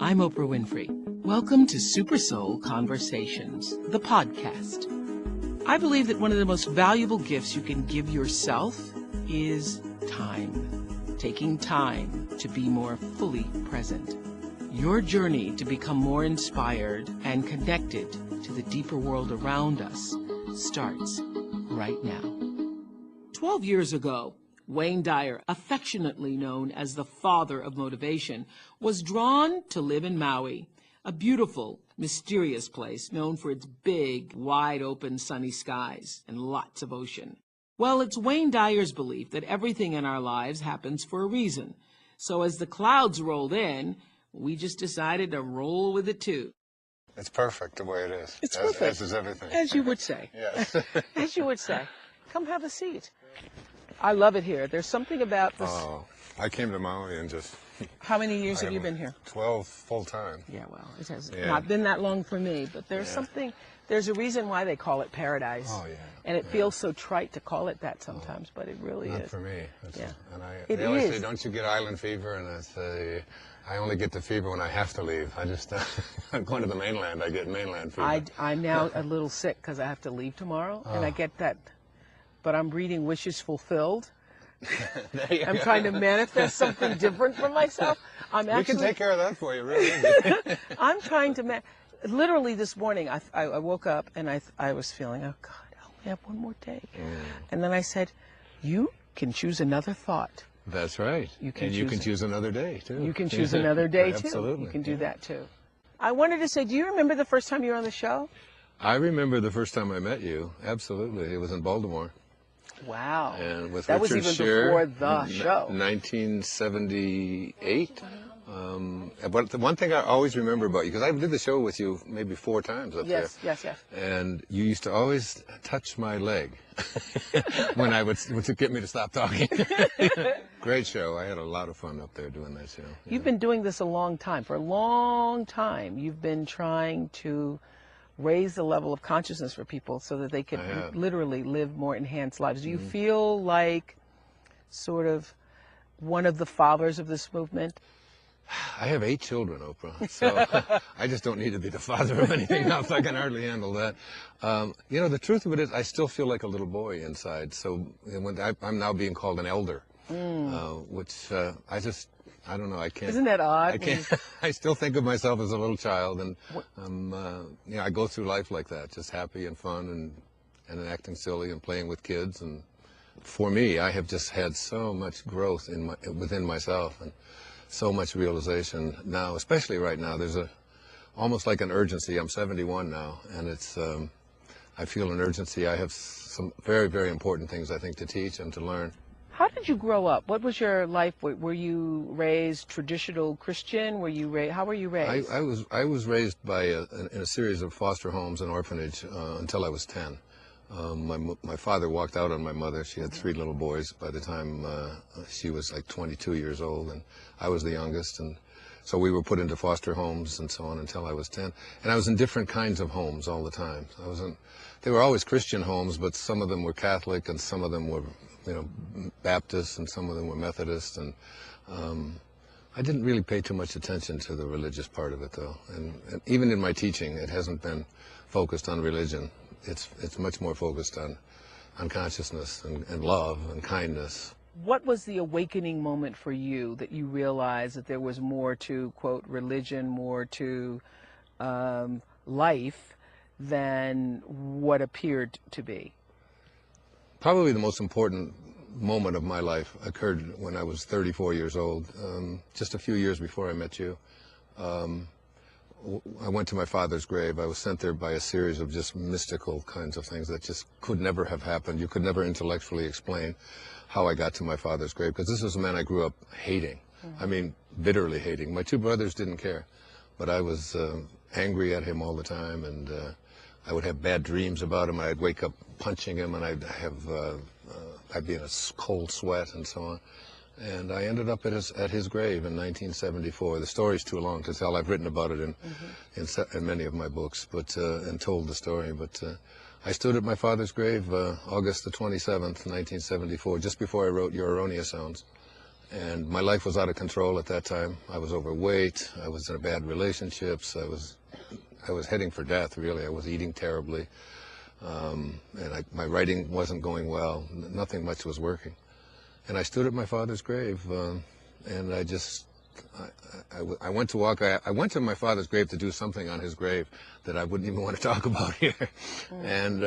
I'm Oprah Winfrey. Welcome to Super Soul Conversations, the podcast. I believe that one of the most valuable gifts you can give yourself is time. Taking time to be more fully present. Your journey to become more inspired and connected to the deeper world around us starts right now. 12 years ago, Wayne Dyer, affectionately known as the father of motivation, was drawn to live in Maui, a beautiful, mysterious place known for its big, wide-open sunny skies and lots of ocean. Well, it's Wayne Dyer's belief that everything in our lives happens for a reason. So as the clouds rolled in, we just decided to roll with it too. It's perfect the way it is. It's perfect. As is everything. As you would say. Yes. As you would say. Come have a seat. I love it here. There's something about this. Oh, I came to Maui and just... How many years have you been here? 12 full-time. Yeah, well, it has not been that long for me, but there's something, there's a reason why they call it paradise. Oh, yeah. And it feels so trite to call it that sometimes, but it really Not is. for me. Yeah. And they always say, don't you get island fever? And I say, I only get the fever when I have to leave. I just, I'm going to the mainland, I get mainland fever. I'm now a little sick because I have to leave tomorrow, and I get that, but I'm reading Wishes Fulfilled. I'm trying to manifest something different for myself. We can take care of that for you, really. I'm trying to, literally this morning, I woke up and I was feeling, oh God, I only have one more day. And then I said, you can choose another thought. That's right. You can choose another day, too. You can choose another day, too. Absolutely. You can do that, too. I wanted to say, do you remember the first time you were on the show? I remember the first time I met you. Absolutely. It was in Baltimore. Wow. And with that Richard was even Scher, before the show. 1978. But the one thing I always remember about you, because I did the show with you maybe 4 times up there. Yes. And you used to always touch my leg when I would get me to stop talking. Great show. I had a lot of fun up there doing that show. You've been doing this a long time. For a long time, you've been trying to raise the level of consciousness for people so that they can literally live more enhanced lives. Do you feel like sort of one of the fathers of this movement? I have 8 children, Oprah, so I just don't need to be the father of anything else. I can hardly handle that. You know, the truth of it is I still feel like a little boy inside. So when I'm now being called an elder, which I don't know, I can't. Isn't that odd? I can't. I still think of myself as a little child, and you know, I go through life like that, just happy and fun and acting silly and playing with kids. And for me, I have just had so much growth within myself and so much realization now, especially right now. There's almost like an urgency. I'm 71 now, and it's I feel an urgency. I have some very, very important things I think to teach and to learn. How did you grow up? What was your life? Were you raised traditional Christian? How were you raised? I was raised in a series of foster homes and orphanage until I was 10. My father walked out on my mother. She had 3 little boys by the time she was like 22 years old, and I was the youngest. And so we were put into foster homes and so on until I was 10. And I was in different kinds of homes all the time. They were always Christian homes, but some of them were Catholic and some of them were, you know, Baptist, and some of them were Methodist, and I didn't really pay too much attention to the religious part of it, though. And even in my teaching, it hasn't been focused on religion. It's much more focused on consciousness and love and kindness. What was the awakening moment for you that you realized that there was more to, quote, religion, more to life than what appeared to be? Probably the most important moment of my life occurred when I was 34 years old, just a few years before I met you. I went to my father's grave. I was sent there by a series of just mystical kinds of things that just could never have happened. You could never intellectually explain how I got to my father's grave, because this was a man I grew up hating. I mean, bitterly hating. My 2 brothers didn't care, but I was angry at him all the time, and I would have bad dreams about him. I'd wake up punching him, and I'd be in a cold sweat and so on. And I ended up at his grave in 1974. The story's too long to tell. I've written about it in many of my books, and told the story. But I stood at my father's grave August the 27th, 1974, just before I wrote Your Erroneous Sounds. And my life was out of control at that time. I was overweight. I was in bad relationships. I was heading for death, really. I was eating terribly. My writing wasn't going well. Nothing much was working. And I stood at my father's grave, and I went to walk. I went to my father's grave to do something on his grave that I wouldn't even want to talk about here. And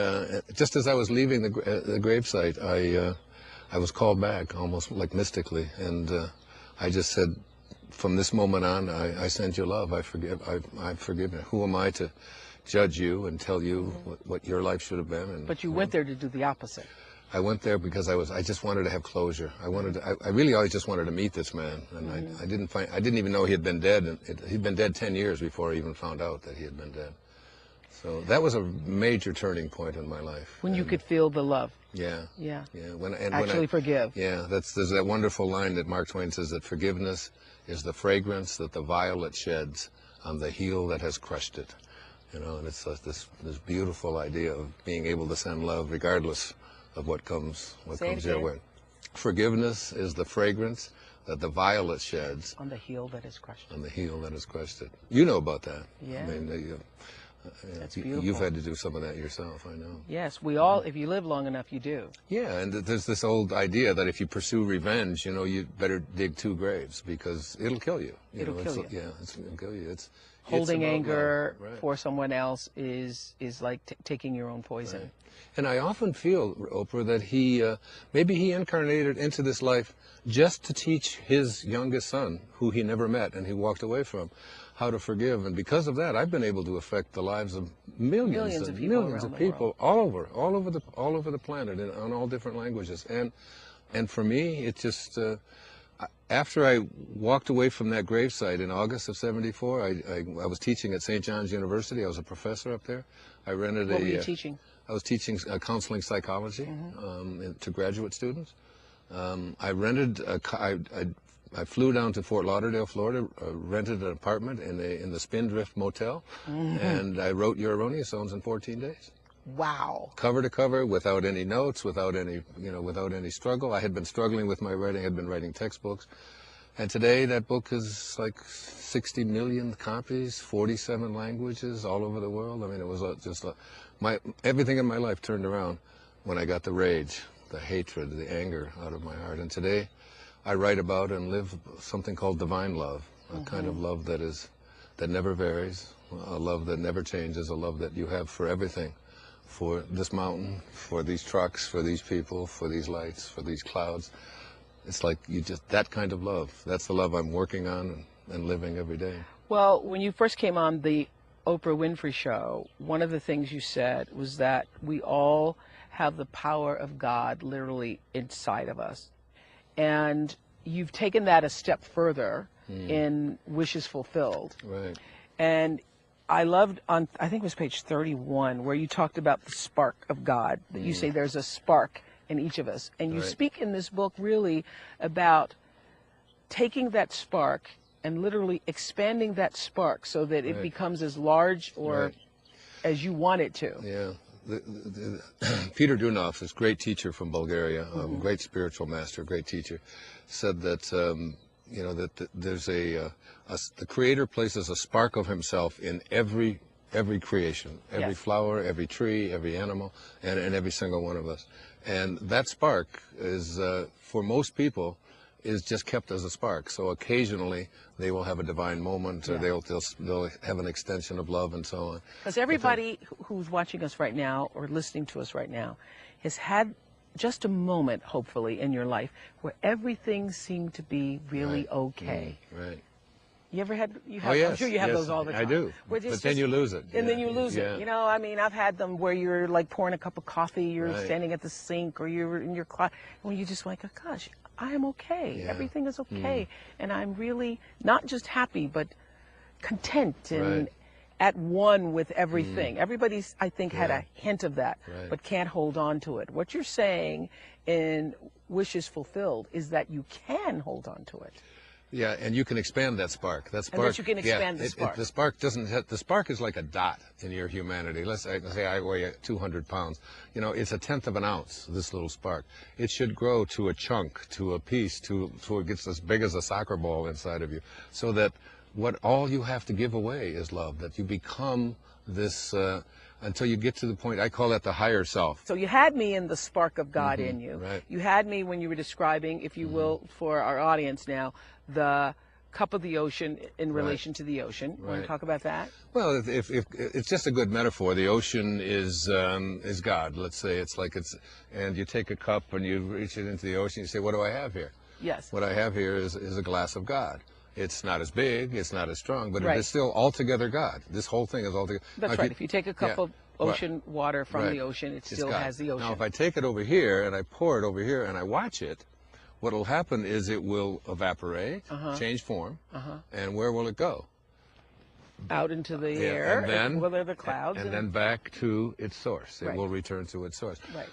just as I was leaving the gravesite, I was called back, almost like mystically, and I just said, from this moment on, I send you love. I forgive you. Who am I to judge you and tell you what your life should have been? But you went there to do the opposite. I went there because I just wanted to have closure. I really always just wanted to meet this man, and I didn't even know he had been dead. And he'd been dead 10 years before I even found out that he had been dead. So that was a major turning point in my life. When you could feel the love. Yeah. Yeah. Yeah. Forgive. Yeah. There's that wonderful line that Mark Twain says, that forgiveness is the fragrance that the violet sheds on the heel that has crushed it. You know, and it's this beautiful idea of being able to send love regardless of what comes your way. Forgiveness is the fragrance that the violet sheds on the heel that has crushed it. On the heel that has crushed it. You know about that. Yeah. I mean, that's beautiful. You've had to do some of that yourself, I know. Yes, we all, if you live long enough, you do. Yeah, and there's this old idea that if you pursue revenge, you better dig 2 graves because it'll kill you. It'll kill you. Yeah, it'll kill you. Holding anger for someone else is like taking your own poison. Right. And I often feel, Oprah, that maybe he incarnated into this life just to teach his youngest son, who he never met and he walked away from, how to forgive. And because of that, I've been able to affect the lives of millions of people all over the planet on all different languages. And for me, it just after I walked away from that gravesite in August of '74, I was teaching at St. John's University. I was a professor up there. What were you teaching? I was teaching counseling psychology to graduate students. I flew down to Fort Lauderdale, Florida, rented an apartment in the Spindrift Motel, and I wrote Your Erroneous Zones in 14 days. Wow. Cover to cover, without any notes, without any struggle. I had been struggling with my writing. I had been writing textbooks. And today that book is like 60 million copies, 47 languages all over the world. I mean, it was everything in my life turned around when I got the rage, the hatred, the anger out of my heart. And today I write about and live something called divine love, a kind of love that never varies, a love that never changes, a love that you have for everything, for this mountain, for these trucks, for these people, for these lights, for these clouds. It's like that kind of love. That's the love I'm working on and living every day. Well, when you first came on the Oprah Winfrey show, one of the things you said was that we all have the power of God literally inside of us. And you've taken that a step further in Wishes Fulfilled. Right. And I loved I think it was page 31, where you talked about the spark of God, that you say there's a spark in each of us. And you speak in this book really about taking that spark and literally expanding that spark so that it becomes as large or as you want it to. Yeah. Peter Dunov, this great teacher from Bulgaria, great spiritual master, great teacher, said that that there's the Creator places a spark of Himself in every creation, every flower, every tree, every animal, and every single one of us. And that spark is, for most people, is just kept as a spark. So occasionally they will have a divine moment, or they'll have an extension of love and so on. Because everybody who's watching us right now or listening to us right now has had just a moment, hopefully, in your life where everything seemed to be really okay. Right. You ever had? I'm sure you have those all the time. I do. But then you lose it. And then you lose it. You know, I mean, I've had them where you're like pouring a cup of coffee, you're standing at the sink, or you're in your closet, when you just like, oh, gosh, I am okay. Yeah. Everything is okay. And I'm really not just happy, but content and at one with everything. Everybody's, I think, had a hint of that, but can't hold on to it. What you're saying in Wishes Fulfilled is that you can hold on to it. Yeah, and you can expand that spark. That spark. And that you can expand the spark. The spark doesn't have, the spark is like a dot in your humanity. Let's say I weigh 200 pounds. You know, it's 1/10 of an ounce, this little spark. It should grow to a chunk, to a piece, to it gets as big as a soccer ball inside of you. So that all you have to give away is love, that you become this, until you get to the point, I call that the higher self. So you had me in the spark of God in you. Right. You had me when you were describing, if you will, for our audience now, the cup of the ocean in relation to the ocean. Want to talk about that? Well, if it's just a good metaphor. The ocean is God. Let's say and you take a cup and you reach it into the ocean. You say, what do I have here? Yes. What I have here is a glass of God. It's not as big, it's not as strong, but it is still altogether God. This whole thing is altogether. That's right. If you take a cup of ocean water from the ocean, it still has the ocean. Now, if I take it over here and I pour it over here and I watch it, what will happen is it will evaporate, change form, and where will it go? Out into the air, and then, well, there the clouds. And then back to its source. It will return to its source. Right.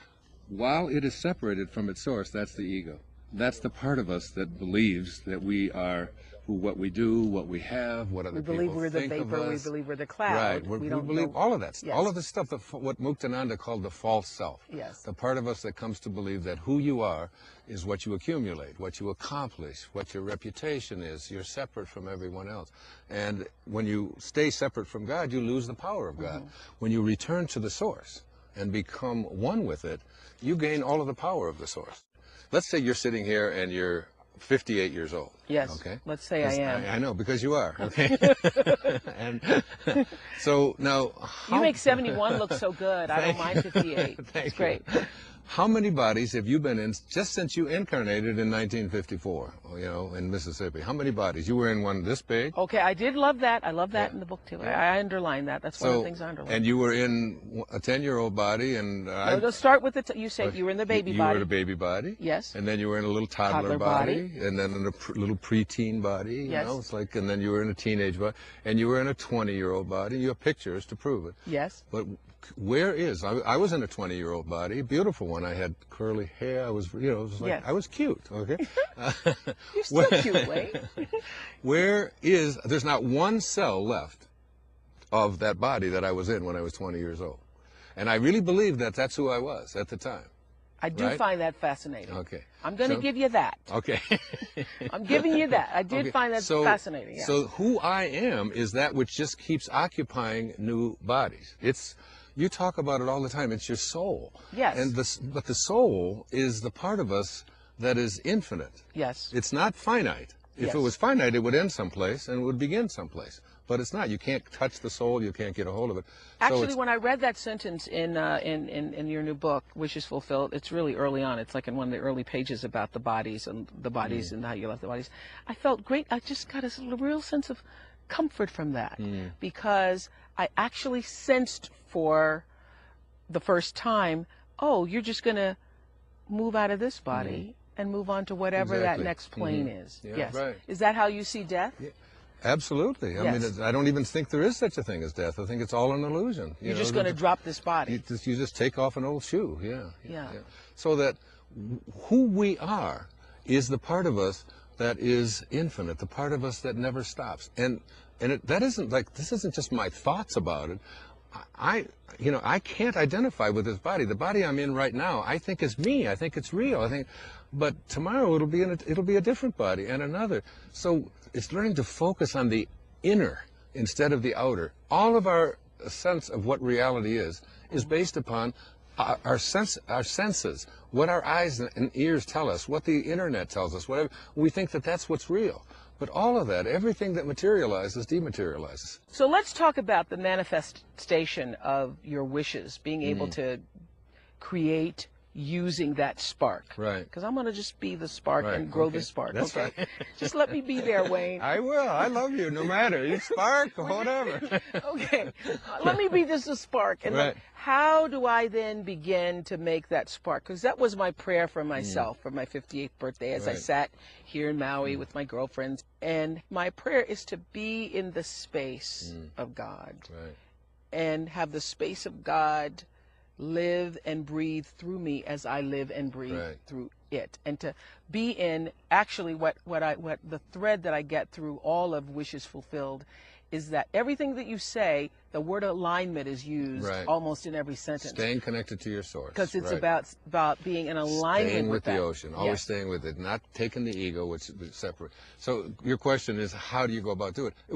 While it is separated from its source, that's the ego. That's the part of us that believes that we are what we do, what we have, what other people think of us. We believe we're the vapor, we believe we're the cloud. Right, we believe all of that. Yes. All of the stuff, what Muktananda called the false self. Yes. The part of us that comes to believe that who you are is what you accumulate, what you accomplish, what your reputation is. You're separate from everyone else. And when you stay separate from God, you lose the power of God. When you return to the source and become one with it, you gain all of the power of the source. Let's say you're sitting here and you're 58 years old. Yes. Okay. Let's say I am. I know, because you are. Okay. And so now, you make 71 look so good. I don't mind 58. That's great. How many bodies have you been in just since you incarnated in 1954, you know, in Mississippi? How many bodies? You were in one this big? Okay, I did love that. I love that in the book, too. I underlined that. That's one of the things I underlined. And you were in a 10-year-old body, and... No, let's start with you said you were in the baby body. You were in a baby body? Yes. And then you were in a little toddler body, and then in a little preteen body, you know, it's like, and then you were in a teenage body, and you were in a 20-year-old body. You have pictures to prove it. Yes. But where is, I was in a 20-year-old body, a beautiful one. I had curly hair. I was, you know, it was like, I was cute, okay? You're still cute, Wayne. There's not one cell left of that body that I was in when I was 20 years old. And I really believe that that's who I was at the time. I do find that fascinating. Okay. I'm going to give you that. Okay. I'm giving you that. I did find that fascinating. Yeah. So who I am is that which just keeps occupying new bodies. You talk about it all the time. It's your soul. Yes. But the soul is the part of us that is infinite. Yes. It's not finite. If it was finite, it would end someplace and it would begin someplace. But it's not. You can't touch the soul. You can't get a hold of it. Actually, when I read that sentence in your new book, Wishes Fulfilled, it's really early on. It's like in one of the early pages about the bodies and how you left the bodies. I felt great. I just got a real sense of comfort from that because I actually sensed for the first time, oh, you're just going to move out of this body and move on to whatever that next plane is. Yeah, yes. Right. Is that how you see death? Yeah. Absolutely. I mean, I don't even think there is such a thing as death. I think it's all an illusion. You're just going to drop this body. You just take off an old shoe. Yeah. So that who we are is the part of us that is infinite, the part of us that never stops. And that isn't like, this isn't just my thoughts about it. I can't identify with this body. The body I'm in right now, I think is me. I think it's real. But tomorrow it'll be a different body and another. So it's learning to focus on the inner instead of the outer. All of our sense of what reality is based upon our senses, what our eyes and ears tell us, what the internet tells us, whatever. We think that that's what's real. But all of that, everything that materializes, dematerializes. So let's talk about the manifestation of your wishes, being able to create using that spark. Right. Because I'm going to just be the spark and grow the spark. That's okay? right. Just let me be there, Wayne. I will. I love you, no matter. You spark or whatever. Okay. Let me be just a spark. And right. How do I then begin to make that spark? Because that was my prayer for myself for my 58th birthday as I sat here in Maui with my girlfriends. And my prayer is to be in the space of God and have the space of God live and breathe through me as I live and breathe through it, and to be in actually what the thread that I get through all of Wishes Fulfilled is that everything that you say, the word alignment is used Right. almost in every sentence. Staying connected to your source. Because it's right. about being in alignment Staying with that. the ocean, always Yes. staying with it, not taking the ego, which is separate. So your question is, how do you go about doing it?